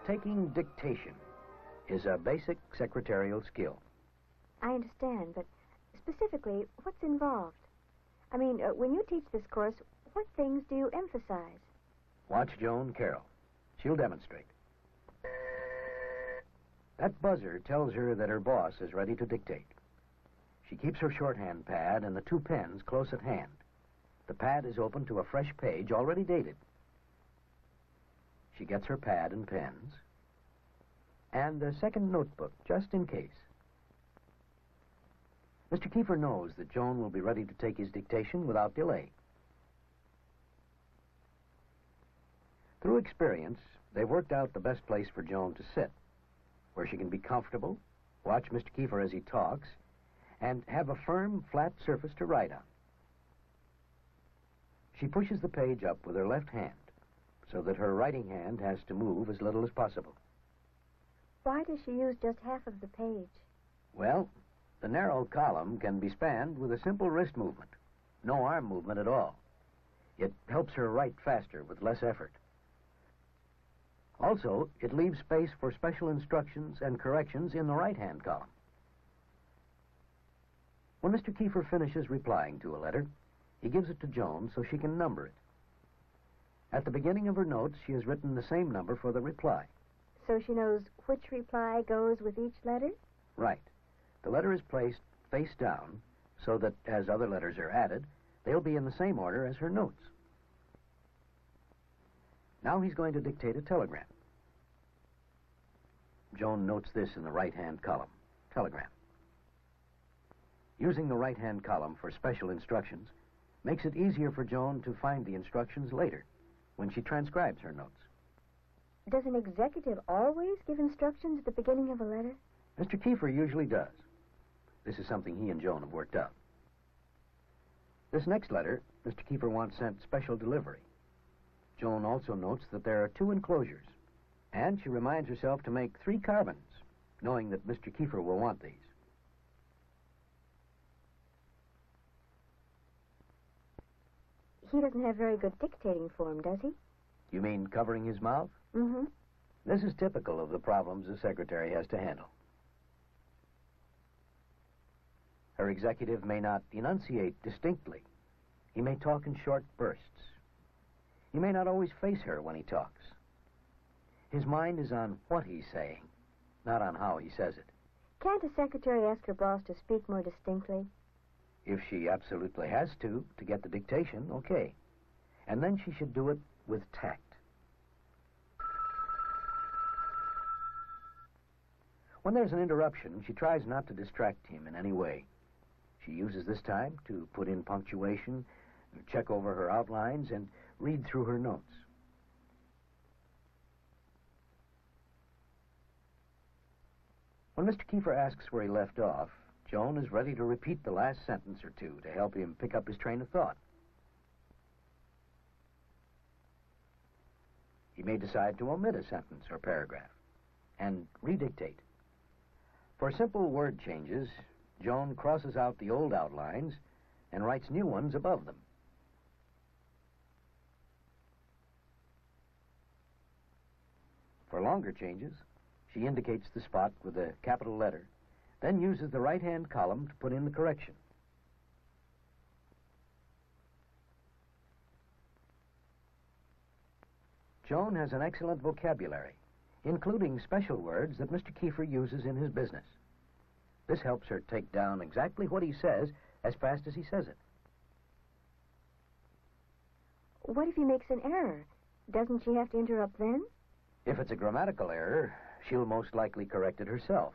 taking dictation is a basic secretarial skill. I understand, but specifically, what's involved? I mean, when you teach this course, what things do you emphasize? Watch Joan Carroll. She'll demonstrate. That buzzer tells her that her boss is ready to dictate. She keeps her shorthand pad and the two pens close at hand. The pad is open to a fresh page already dated. She gets her pad and pens, and a second notebook, just in case. Mr. Kiefer knows that Joan will be ready to take his dictation without delay. Through experience, they've worked out the best place for Joan to sit, where she can be comfortable, watch Mr. Kiefer as he talks, and have a firm, flat surface to write on. She pushes the page up with her left hand, so that her writing hand has to move as little as possible. Why does she use just half of the page? Well, the narrow column can be spanned with a simple wrist movement, no arm movement at all. It helps her write faster with less effort. Also, it leaves space for special instructions and corrections in the right-hand column. When Mr. Kiefer finishes replying to a letter, he gives it to Joan so she can number it. At the beginning of her notes, she has written the same number for the reply. So she knows which reply goes with each letter? Right. The letter is placed face down so that as other letters are added, they'll be in the same order as her notes. Now he's going to dictate a telegram. Joan notes this in the right-hand column, telegram. Using the right-hand column for special instructions makes it easier for Joan to find the instructions later when she transcribes her notes. Does an executive always give instructions at the beginning of a letter? Mr. Kiefer usually does. This is something he and Joan have worked out. This next letter, Mr. Kiefer wants sent special delivery. Joan also notes that there are 2 enclosures, and she reminds herself to make 3 carbons, knowing that Mr. Kiefer will want these. He doesn't have very good dictating form, does he? You mean covering his mouth? Mm-hmm. This is typical of the problems a secretary has to handle. Her executive may not enunciate distinctly. He may talk in short bursts. He may not always face her when he talks. His mind is on what he's saying, not on how he says it. Can't a secretary ask her boss to speak more distinctly? If she absolutely has to get the dictation, okay. And then she should do it with tact. When there's an interruption, she tries not to distract him in any way. She uses this time to put in punctuation, check over her outlines, and read through her notes. When Mr. Kiefer asks where he left off, Joan is ready to repeat the last sentence or two to help him pick up his train of thought. He may decide to omit a sentence or paragraph and redictate. For simple word changes, Joan crosses out the old outlines and writes new ones above them. For longer changes, she indicates the spot with a capital letter, then uses the right-hand column to put in the correction. Joan has an excellent vocabulary, including special words that Mr. Kiefer uses in his business. This helps her take down exactly what he says as fast as he says it. What if he makes an error? Doesn't she have to interrupt then? If it's a grammatical error, she'll most likely correct it herself.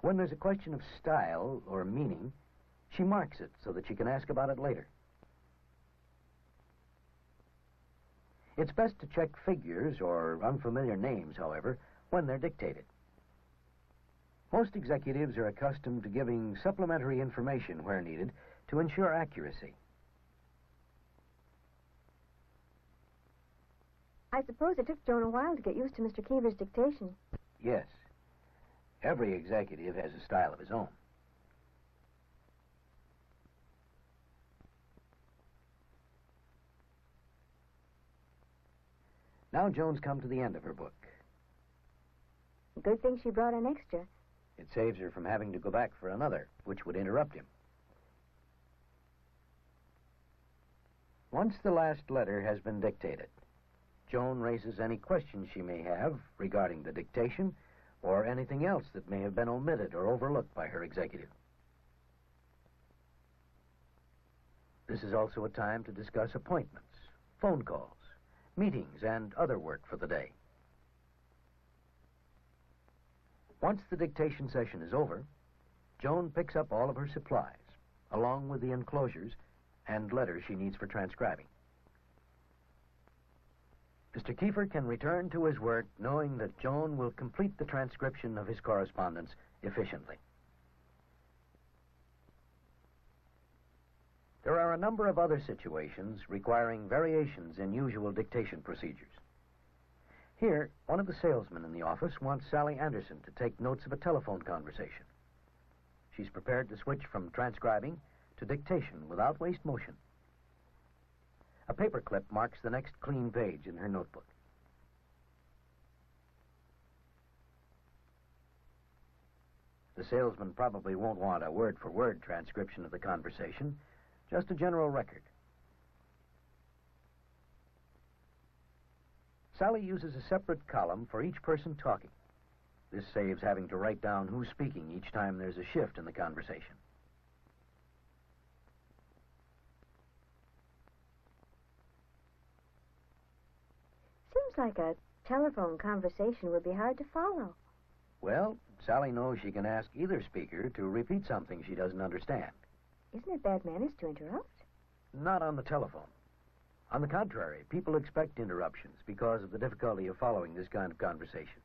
When there's a question of style or meaning, she marks it so that she can ask about it later. It's best to check figures or unfamiliar names, however, when they're dictated. Most executives are accustomed to giving supplementary information where needed to ensure accuracy. I suppose it took Joan a while to get used to Mr. Kiefer's dictation. Yes. Every executive has a style of his own. Now Joan's come to the end of her book. Good thing she brought an extra. It saves her from having to go back for another, which would interrupt him. Once the last letter has been dictated, Joan raises any questions she may have regarding the dictation or anything else that may have been omitted or overlooked by her executive. This is also a time to discuss appointments, phone calls, meetings, and other work for the day. Once the dictation session is over, Joan picks up all of her supplies, along with the enclosures and letters she needs for transcribing. Mr. Kiefer can return to his work knowing that Joan will complete the transcription of his correspondence efficiently. There are a number of other situations requiring variations in usual dictation procedures. Here, one of the salesmen in the office wants Sally Anderson to take notes of a telephone conversation. She's prepared to switch from transcribing to dictation without waste motion. A paperclip marks the next clean page in her notebook. The salesman probably won't want a word-for-word transcription of the conversation, just a general record. Sally uses a separate column for each person talking. This saves having to write down who's speaking each time there's a shift in the conversation. Seems like a telephone conversation would be hard to follow. Well, Sally knows she can ask either speaker to repeat something she doesn't understand. Isn't it bad manners to interrupt? Not on the telephone. On the contrary, people expect interruptions because of the difficulty of following this kind of conversation.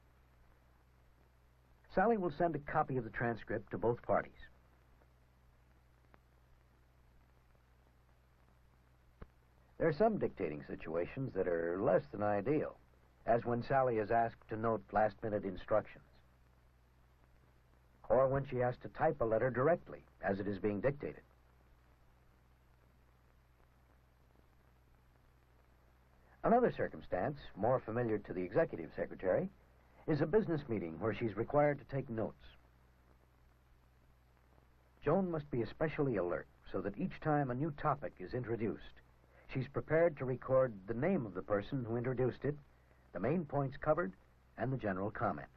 Sally will send a copy of the transcript to both parties. There are some dictating situations that are less than ideal, as when Sally is asked to note last-minute instructions, or when she has to type a letter directly as it is being dictated. Another circumstance, more familiar to the executive secretary, is a business meeting where she's required to take notes. Joan must be especially alert so that each time a new topic is introduced, she's prepared to record the name of the person who introduced it, the main points covered, and the general comment.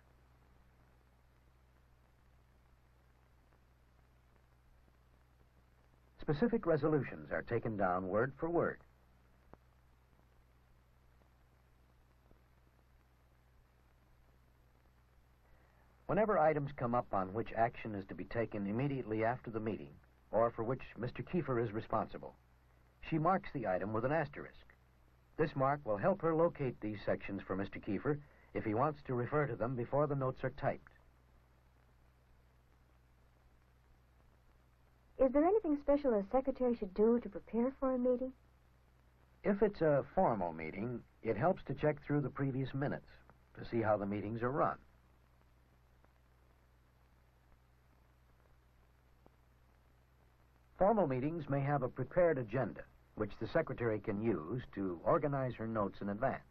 Specific resolutions are taken down word for word. Whenever items come up on which action is to be taken immediately after the meeting, or for which Mr. Kiefer is responsible, she marks the item with an asterisk. This mark will help her locate these sections for Mr. Kiefer if he wants to refer to them before the notes are typed. Is there anything special a secretary should do to prepare for a meeting? If it's a formal meeting, it helps to check through the previous minutes to see how the meetings are run. Formal meetings may have a prepared agenda, which the secretary can use to organize her notes in advance.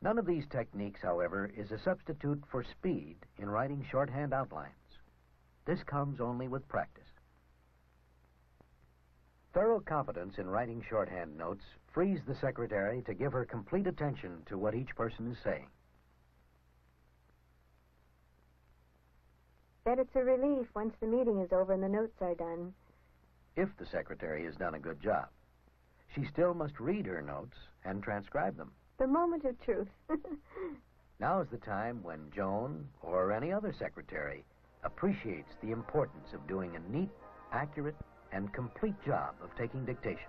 None of these techniques, however, is a substitute for speed in writing shorthand outlines. This comes only with practice. Thorough competence in writing shorthand notes frees the secretary to give her complete attention to what each person is saying. Bet it's a relief once the meeting is over and the notes are done. If the secretary has done a good job. She still must read her notes and transcribe them. The moment of truth. Now is the time when Joan, or any other secretary, appreciates the importance of doing a neat, accurate, and complete job of taking dictation.